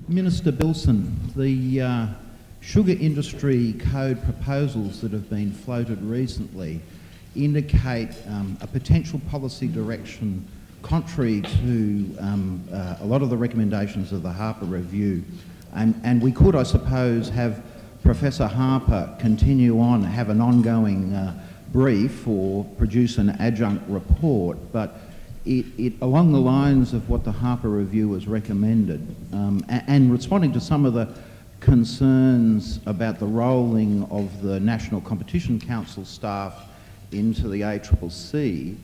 Minister Billson, the sugar industry code proposals that have been floated recently indicate a potential policy direction contrary to a lot of the recommendations of the Harper Review. And we could, I suppose, have Professor Harper continue on, have an ongoing brief or produce an adjunct report, but it along the lines of what the Harper Review has recommended, and responding to some of the concerns about the rolling of the National Competition Council staff into the ACCC,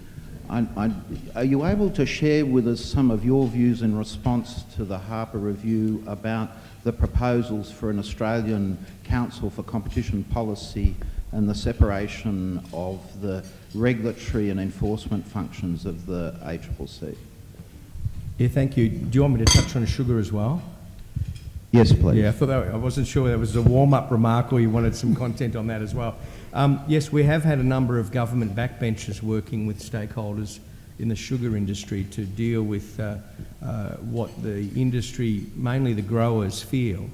are you able to share with us some of your views in response to the Harper Review about the proposals for an Australian Council for Competition Policy and the separation of the regulatory and enforcement functions of the ACCC? Yeah, thank you. Do you want me to touch on sugar as well? Yes, please. Yeah, I wasn't sure that was a warm-up remark or you wanted some content on that as well. Yes, we have had a number of government backbenchers working with stakeholders in the sugar industry to deal with what the industry, mainly the growers, feel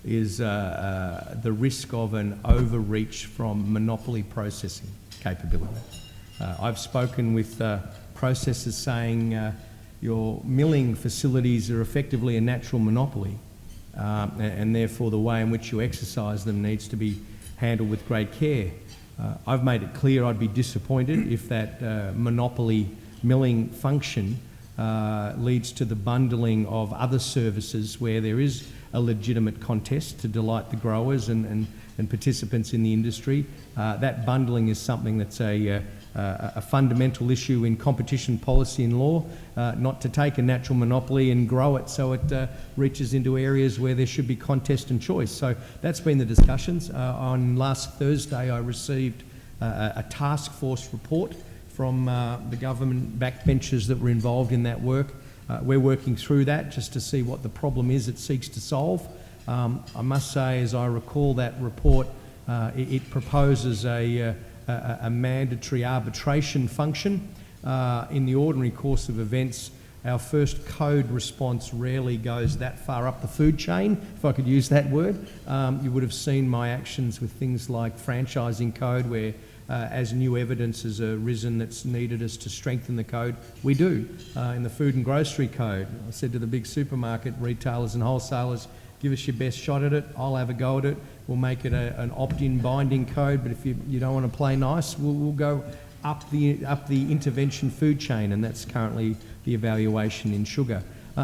is the risk of an overreach from monopoly processing capability. I've spoken with processors saying your milling facilities are effectively a natural monopoly, and therefore the way in which you exercise them needs to be handled with great care. I've made it clear I'd be disappointed if that monopoly milling function leads to the bundling of other services where there is a legitimate contest to delight the growers and participants in the industry. That bundling is something that's a fundamental issue in competition policy and law, not to take a natural monopoly and grow it so it reaches into areas where there should be contest and choice. So that's been the discussions. On last Thursday I received a task force report from the government backbenchers that were involved in that work. We're working through that just to see what the problem is it seeks to solve. I must say, as I recall that report, it proposes a mandatory arbitration function. In the ordinary course of events, our first code response rarely goes that far up the food chain, if I could use that word. You would have seen my actions with things like franchising code, where as new evidence has arisen that's needed us to strengthen the code, we do. In the food and grocery code, I said to the big supermarket retailers and wholesalers, give us your best shot at it, I'll have a go at it, we'll make it an opt-in binding code, but if you don't want to play nice, we'll go up the intervention food chain, and that's currently the evaluation in sugar.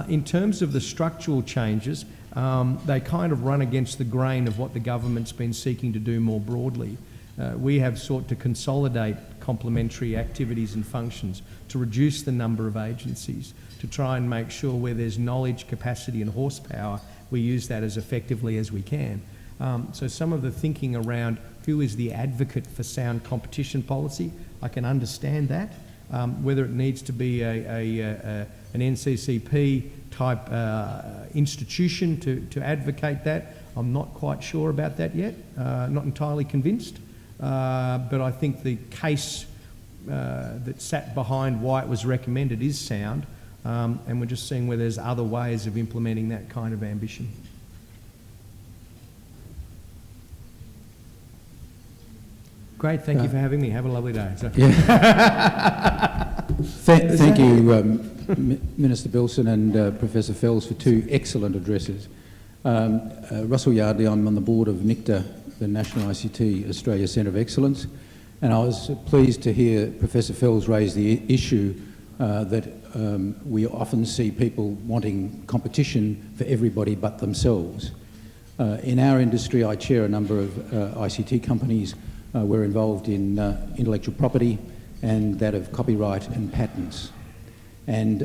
In terms of the structural changes, they kind of run against the grain of what the government's been seeking to do more broadly. We have sought to consolidate complementary activities and functions, to reduce the number of agencies, to try and make sure where there's knowledge, capacity and horsepower, we use that as effectively as we can. So some of the thinking around who is the advocate for sound competition policy, I can understand that. Whether it needs to be an NCCP type institution to advocate that, I'm not quite sure about that yet, not entirely convinced. But I think the case that sat behind why it was recommended is sound, and we're just seeing where there's other ways of implementing that kind of ambition. Great, thank you for having me. Have a lovely day. Yeah. Thank you, Minister Billson and Professor Fells, for two excellent addresses. Russell Yardley, I'm on the board of NICTA, the National ICT Australia Centre of Excellence, and I was pleased to hear Professor Fells raise the issue that we often see people wanting competition for everybody but themselves. In our industry, I chair a number of ICT companies. We're involved in intellectual property and that of copyright and patents. And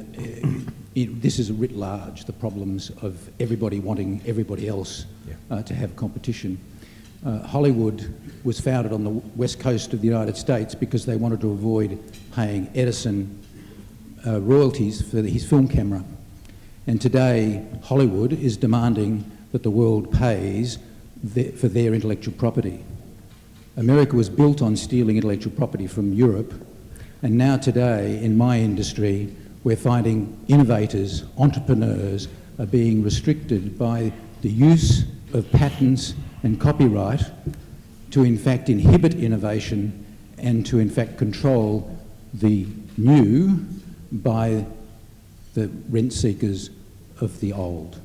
this is writ large, the problems of everybody wanting everybody else to have competition. Hollywood was founded on the west coast of the United States because they wanted to avoid paying Edison royalties for his film camera. And today, Hollywood is demanding that the world pays for their intellectual property. America was built on stealing intellectual property from Europe, and now today, in my industry, we're finding innovators, entrepreneurs, are being restricted by the use of patents and copyright to in fact inhibit innovation and to in fact control the new by the rent seekers of the old.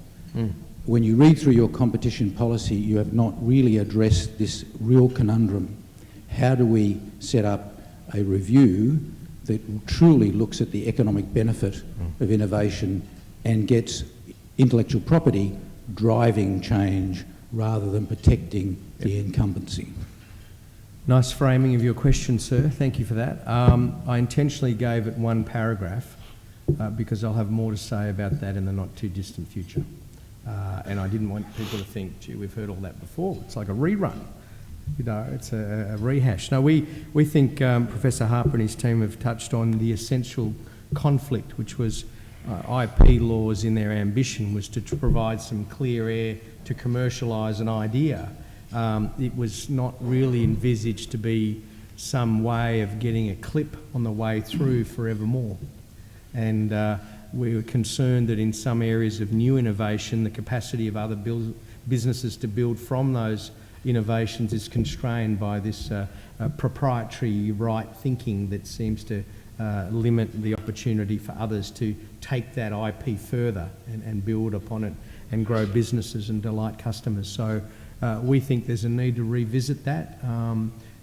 When you read through your competition policy, you have not really addressed this real conundrum. How do we set up a review that truly looks at the economic benefit of innovation and gets intellectual property driving change rather than protecting the incumbency? Nice framing of your question, sir. Thank you for that. I intentionally gave it one paragraph because I'll have more to say about that in the not too distant future. And I didn't want people to think, gee, we've heard all that before. It's like a rerun. You know, it's a rehash. No, we think Professor Harper and his team have touched on the essential conflict, which was IP laws in their ambition was to provide some clear air to commercialise an idea. It was not really envisaged to be some way of getting a clip on the way through forevermore. And we were concerned that in some areas of new innovation, the capacity of other businesses to build from those innovations is constrained by this proprietary right thinking that seems to limit the opportunity for others to take that IP further and build upon it and grow businesses and delight customers. So we think there's a need to revisit that.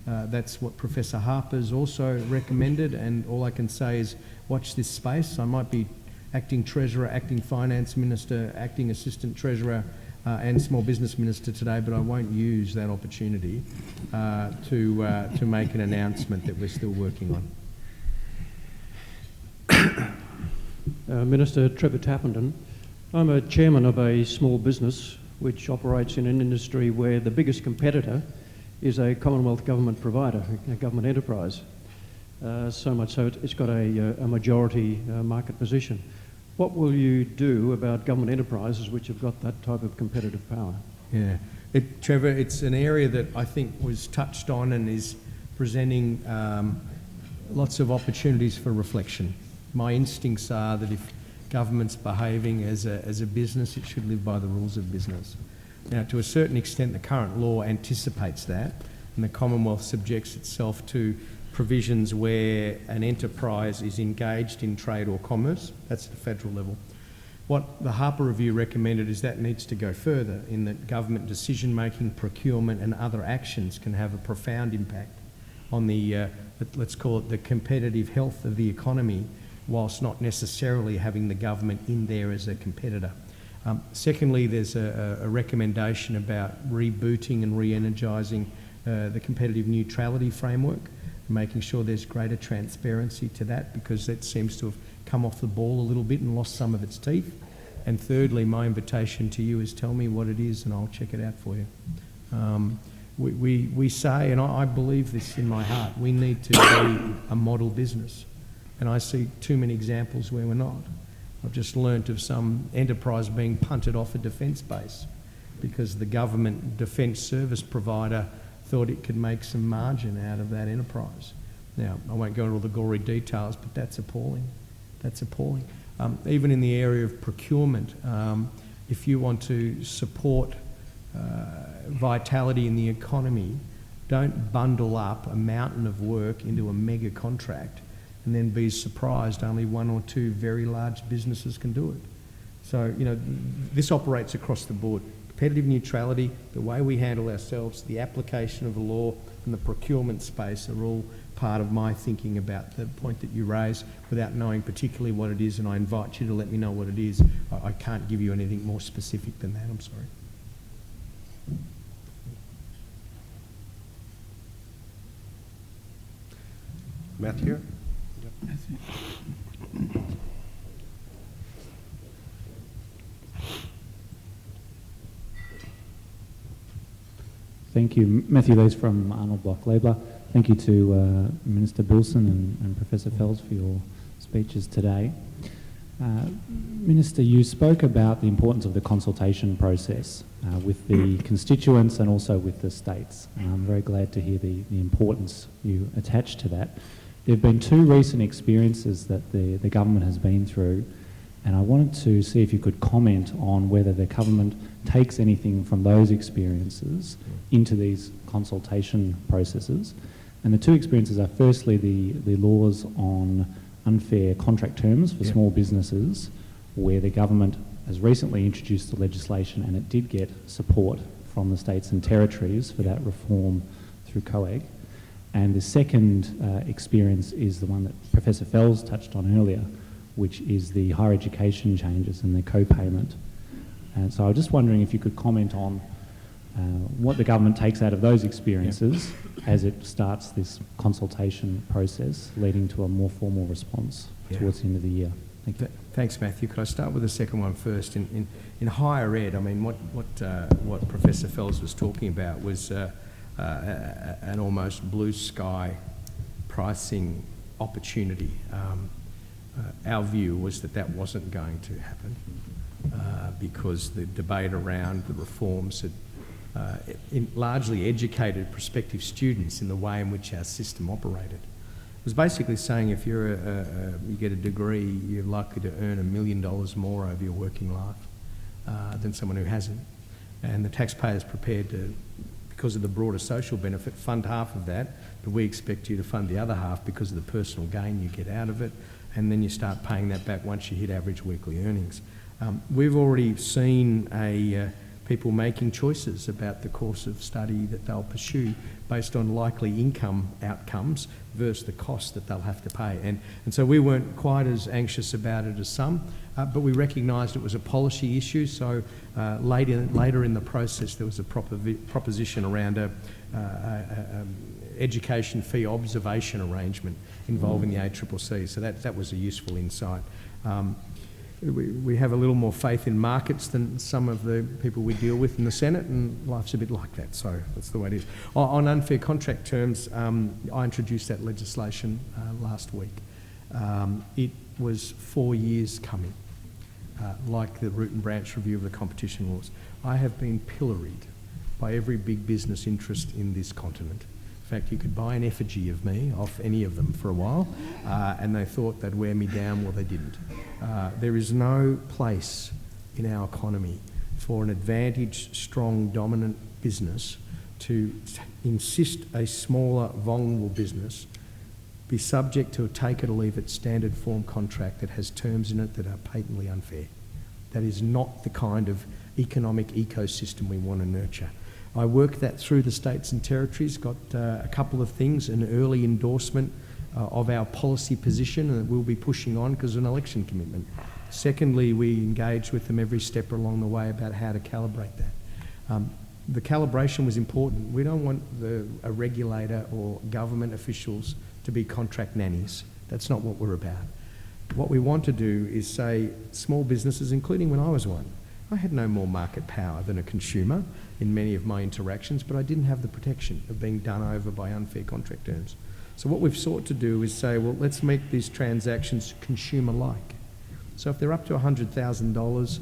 That's what Professor Harper's also recommended, and all I can say is watch this space. I might be acting treasurer, acting finance minister, acting assistant treasurer and small business minister today, but I won't use that opportunity to make an announcement that we're still working on. Minister Trevor Tappenden, I'm a chairman of a small business which operates in an industry where the biggest competitor is a Commonwealth government provider, a government enterprise. So much so it's got a majority market position. What will you do about government enterprises which have got that type of competitive power? Yeah, Trevor, it's an area that I think was touched on and is presenting lots of opportunities for reflection. My instincts are that if government's behaving as a business, it should live by the rules of business. Now, to a certain extent, the current law anticipates that, and the Commonwealth subjects itself to provisions where an enterprise is engaged in trade or commerce. That's at the federal level. What the Harper Review recommended is that needs to go further in that government decision-making, procurement and other actions can have a profound impact on the, let's call it the competitive health of the economy, whilst not necessarily having the government in there as a competitor. Secondly, there's a recommendation about rebooting and re-energising the competitive neutrality framework, making sure there's greater transparency to that, because that seems to have come off the ball a little bit and lost some of its teeth. And thirdly, my invitation to you is tell me what it is and I'll check it out for you. We say, and I believe this in my heart, we need to be a model business. And I see too many examples where we're not. I've just learnt of some enterprise being punted off a defence base because the government defence service provider thought it could make some margin out of that enterprise. Now, I won't go into all the gory details, but that's appalling. That's appalling. Even in the area of procurement, if you want to support vitality in the economy, don't bundle up a mountain of work into a mega contract and then be surprised only one or two very large businesses can do it. So, you know, this operates across the board. Competitive neutrality, the way we handle ourselves, the application of the law and the procurement space are all part of my thinking about the point that you raise without knowing particularly what it is, and I invite you to let me know what it is. I can't give you anything more specific than that, I'm sorry. Matthew? Thank you. Matthew Lees from Arnold Block Labor. Thank you to Minister Billson and Professor Fells for your speeches today. Minister, you spoke about the importance of the consultation process with the constituents and also with the states. I'm very glad to hear the importance you attach to that. There have been two recent experiences that the government has been through And I wanted to see if you could comment on whether the government takes anything from those experiences into these consultation processes. And the two experiences are firstly the laws on unfair contract terms for small businesses, where the government has recently introduced the legislation and it did get support from the states and territories for that reform through COAG. And the second experience is the one that Professor Fells touched on earlier, which is the higher education changes and the co-payment. And so I was just wondering if you could comment on what the government takes out of those experiences as it starts this consultation process leading to a more formal response towards the end of the year. Thank you. Thanks, Matthew. Could I start with the second one first? In higher ed, I mean, what Professor Fells was talking about was an almost blue sky pricing opportunity. Our view was that wasn't going to happen because the debate around the reforms had largely educated prospective students in the way in which our system operated. It was basically saying if you're you get a degree, you're likely to earn $1 million more over your working life than someone who hasn't. And the taxpayer's prepared to, because of the broader social benefit, fund half of that, but we expect you to fund the other half because of the personal gain you get out of it, and then you start paying that back once you hit average weekly earnings. We've already seen people making choices about the course of study that they'll pursue based on likely income outcomes versus the cost that they'll have to pay. And so we weren't quite as anxious about it as some, but we recognised it was a policy issue, so later in the process there was a proposition around a education fee observation arrangement involving the ACCC, so that was a useful insight. We have a little more faith in markets than some of the people we deal with in the Senate, and life's a bit like that, so that's the way it is. On unfair contract terms, I introduced that legislation last week. It was 4 years coming, like the root and branch review of the competition laws. I have been pilloried by every big business interest in this continent. In fact, you could buy an effigy of me off any of them for a while, and they thought they'd wear me down. Well, they didn't. There is no place in our economy for an advantaged, strong, dominant business to insist a smaller, vulnerable business be subject to a take it or leave it standard form contract that has terms in it that are patently unfair. That is not the kind of economic ecosystem we want to nurture. I worked that through the states and territories, got a couple of things, an early endorsement of our policy position that we'll be pushing on because of an election commitment. Secondly, we engaged with them every step along the way about how to calibrate that. The calibration was important. We don't want a regulator or government officials to be contract nannies. That's not what we're about. What we want to do is say small businesses, including when I was one, I had no more market power than a consumer in many of my interactions, but I didn't have the protection of being done over by unfair contract terms. So what we've sought to do is say, well, let's make these transactions consumer-like. So if they're up to $100,000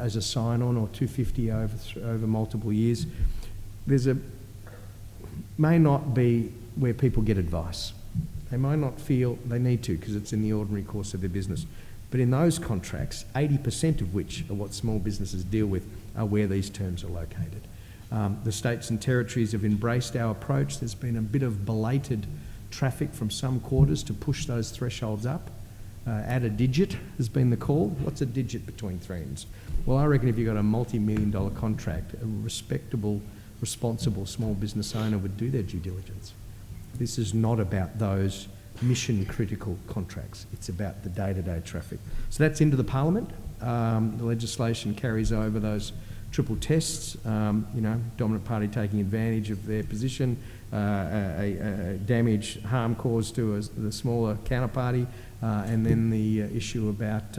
as a sign-on or $250 over multiple years, may not be where people get advice. They might not feel they need to because it's in the ordinary course of their business. But in those contracts, 80% of which are what small businesses deal with are where these terms are located. The states and territories have embraced our approach. There's been a bit of belated traffic from some quarters to push those thresholds up. Add a digit has been the call. What's a digit between friends? Well, I reckon if you've got a multi-million-dollar contract, a respectable, responsible small business owner would do their due diligence. This is not about those mission-critical contracts. It's about the day-to-day traffic. So that's into the Parliament. The legislation carries over those triple tests, dominant party taking advantage of their position, damage, harm caused to the smaller counterparty, and then the issue about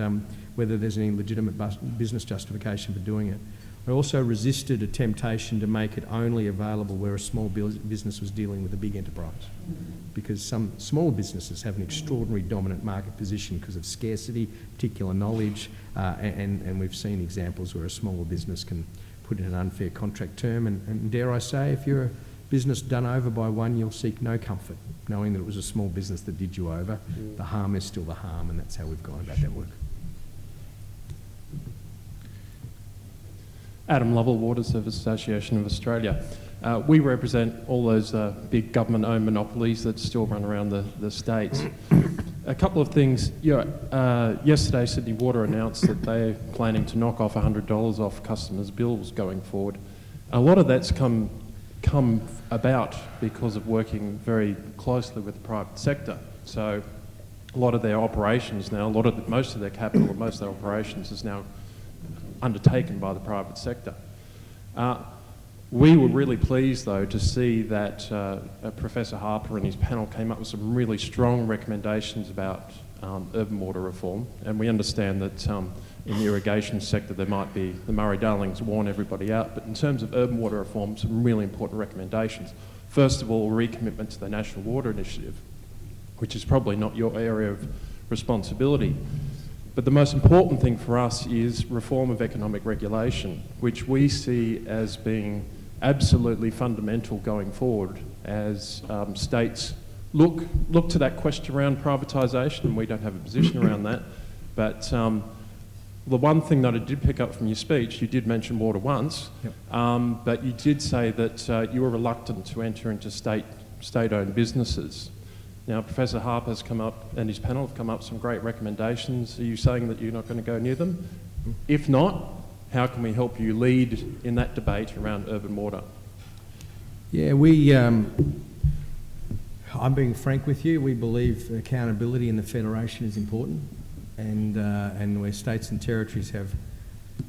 whether there's any legitimate business justification for doing it. I also resisted a temptation to make it only available where a small business was dealing with a big enterprise, because some small businesses have an extraordinary dominant market position because of scarcity, particular knowledge, and we've seen examples where a smaller business can put in an unfair contract term, and dare I say, if you're a business done over by one, you'll seek no comfort, knowing that it was a small business that did you over. The harm is still the harm, and that's how we've gone about that work. Adam Lovell, Water Service Association of Australia. We represent all those big government-owned monopolies that still run around the states. A couple of things. Yesterday, Sydney Water announced that they're planning to knock off $100 off customers' bills going forward. A lot of that's come about because of working very closely with the private sector. So a lot of their operations now, most of their capital and most of their operations is now undertaken by the private sector. We were really pleased, though, to see that Professor Harper and his panel came up with some really strong recommendations about urban water reform, and we understand that in the irrigation sector there might be the Murray-Darlings worn everybody out, but in terms of urban water reform, some really important recommendations. First of all, recommitment to the National Water Initiative, which is probably not your area of responsibility. But the most important thing for us is reform of economic regulation, which we see as being absolutely fundamental going forward as states look to that question around privatisation, and we don't have a position around that. But the one thing that I did pick up from your speech, you did mention water once, Yep. but you did say that you were reluctant to enter into state-owned businesses. Now, Professor Harper's come up and his panel have come up with some great recommendations. Are you saying that you're not going to go near them? If not, how can we help you lead in that debate around urban water? Yeah, I'm being frank with you, we believe accountability in the Federation is important, and where states and territories have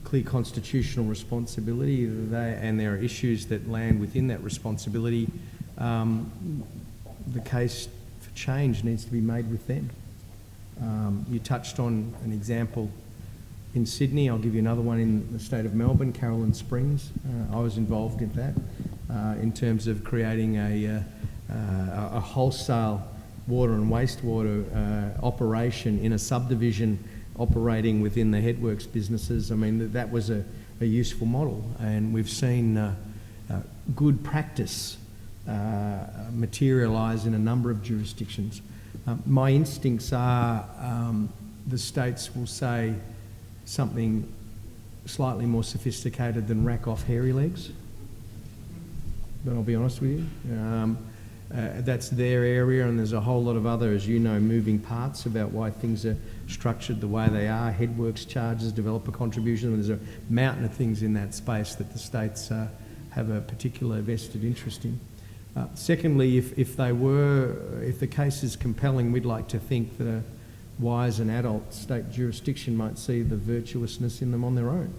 clear constitutional responsibility, and there are issues that land within that responsibility, the case for change needs to be made with them. You touched on an example in Sydney. I'll give you another one in the state of Melbourne, Caroline Springs. I was involved in that in terms of creating a wholesale water and wastewater operation in a subdivision operating within the Headworks businesses. I mean, that was a useful model, and we've seen good practice materialise in a number of jurisdictions. My instincts are the states will say something slightly more sophisticated than rack off hairy legs, but I'll be honest with you. That's their area, and there's a whole lot of other, as you know, moving parts about why things are structured the way they are. Headworks charges, developer contribution, and there's a mountain of things in that space that the states have a particular vested interest in. Secondly, if the case is compelling, we'd like to think that a wise and adult state jurisdiction might see the virtuousness in them on their own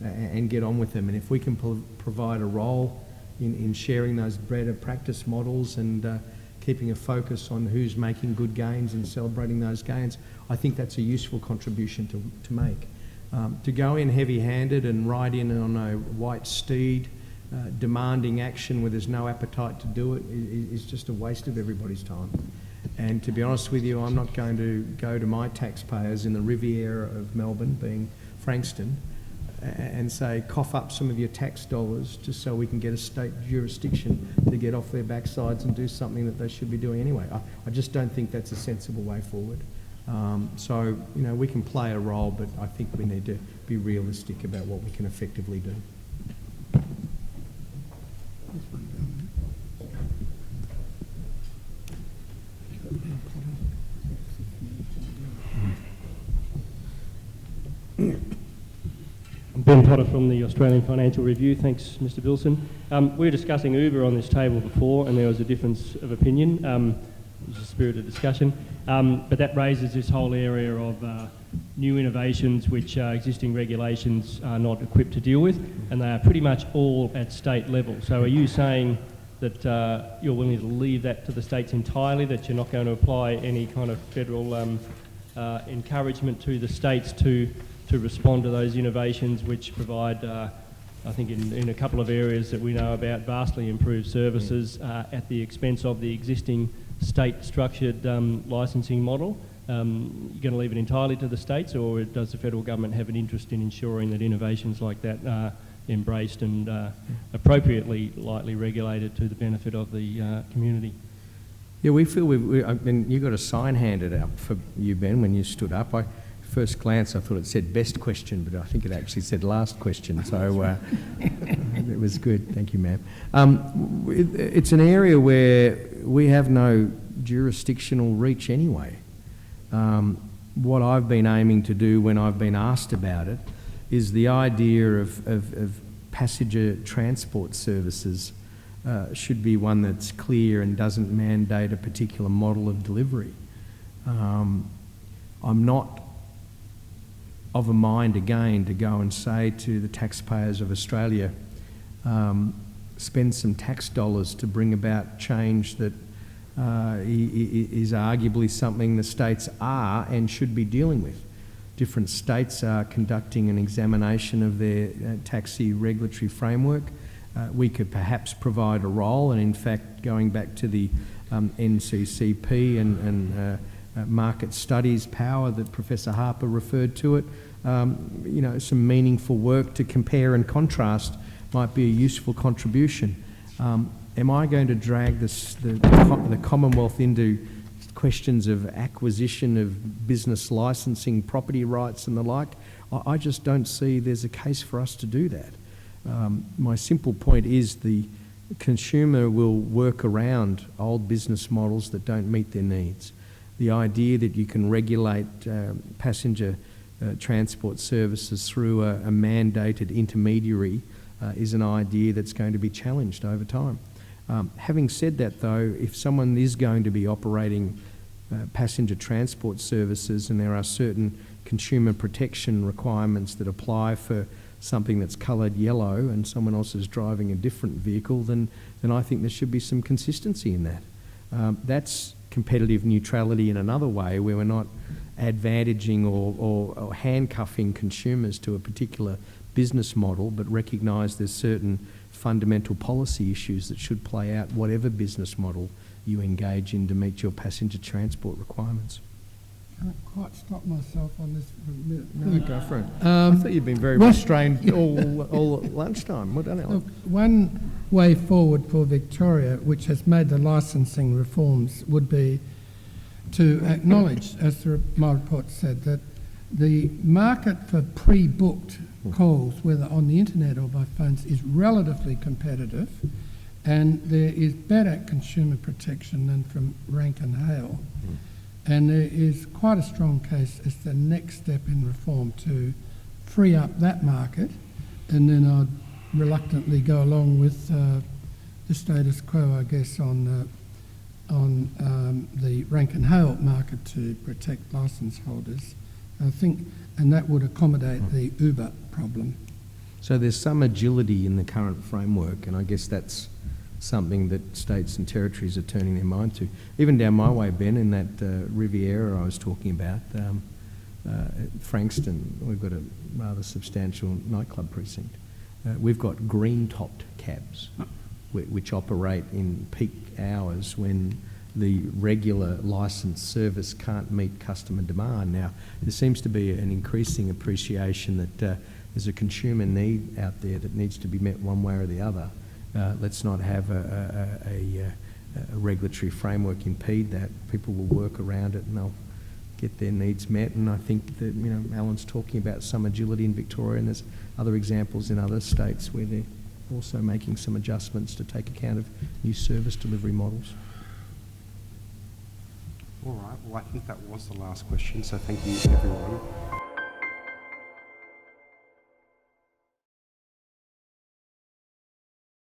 and get on with them. And if we can provide a role in sharing those better practice models and keeping a focus on who's making good gains and celebrating those gains, I think that's a useful contribution to make. To go in heavy-handed and ride in on a white steed, demanding action where there's no appetite to do it is just a waste of everybody's time. And to be honest with you, I'm not going to go to my taxpayers in the Riviera of Melbourne, being Frankston, and say, cough up some of your tax dollars just so we can get a state jurisdiction to get off their backsides and do something that they should be doing anyway. I just don't think that's a sensible way forward. So, you know, we can play a role, but I think we need to be realistic about what we can effectively do. I'm Ben Potter from the Australian Financial Review. Thanks, Mr. Billson. We were discussing Uber on this table before, and there was a difference of opinion. It was a spirited discussion. But that raises this whole area of new innovations which existing regulations are not equipped to deal with, and they are pretty much all at state level. So are you saying that you're willing to leave that to the states entirely, that you're not going to apply any kind of federal encouragement to the states to respond to those innovations which provide, I think in a couple of areas that we know about, vastly improved services at the expense of the existing state-structured licensing model? You're going to leave it entirely to the states, or does the federal government have an interest in ensuring that innovations like that are embraced and appropriately lightly regulated to the benefit of the community? Yeah, we feel I mean, you got a sign handed out for you, Ben, when you stood up. I first glance, I thought it said best question, but I think it actually said last question. So it was good. Thank you, ma'am. It's an area where we have no jurisdictional reach anyway. What I've been aiming to do when I've been asked about it is the idea of passenger transport services should be one that's clear and doesn't mandate a particular model of delivery. I'm not of a mind again to go and say to the taxpayers of Australia, spend some tax dollars to bring about change that is arguably something the states are and should be dealing with. Different states are conducting an examination of their taxi regulatory framework. We could perhaps provide a role, and in fact, going back to the NCCP and market studies power that Professor Harper referred to it, you know, some meaningful work to compare and contrast might be a useful contribution. Am I going to drag the Commonwealth into questions of acquisition of business licensing, property rights and the like? I just don't see there's a case for us to do that. My simple point is the consumer will work around old business models that don't meet their needs. The idea that you can regulate passenger transport services through a mandated intermediary is an idea that's going to be challenged over time. Having said that though, if someone is going to be operating passenger transport services and there are certain consumer protection requirements that apply for something that's coloured yellow and someone else is driving a different vehicle, then I think there should be some consistency in that. That's competitive neutrality in another way, where we're not advantaging or handcuffing consumers to a particular business model, but recognise there's certain fundamental policy issues that should play out whatever business model you engage in to meet your passenger transport requirements. I can't quite stop myself on this for a minute. No, go for it. I thought you'd been very restrained all lunchtime. What Look, one way forward for Victoria, which has made the licensing reforms, would be to acknowledge, as my report said, that the market for pre-booked calls, whether on the internet or by phones, is relatively competitive, and there is better consumer protection than from rank and hail. And there is quite a strong case as the next step in reform to free up that market, and then I'd reluctantly go along with the status quo, I guess, on the rank and hail market to protect licence holders. I think, and that would accommodate the Uber problem. So there's some agility in the current framework, and I guess that's something that states and territories are turning their mind to. Even down my way, Ben, in that Riviera I was talking about, Frankston, we've got a rather substantial nightclub precinct. We've got green-topped cabs, which operate in peak hours when the regular licensed service can't meet customer demand. Now, there seems to be an increasing appreciation that there's a consumer need out there that needs to be met one way or the other. Let's not have a regulatory framework impede that. People will work around it and they'll get their needs met. And I think that, you know, Alan's talking about some agility in Victoria, and there's other examples in other states where they're also making some adjustments to take account of new service delivery models. All right, well, I think that was the last question, so thank you, everyone.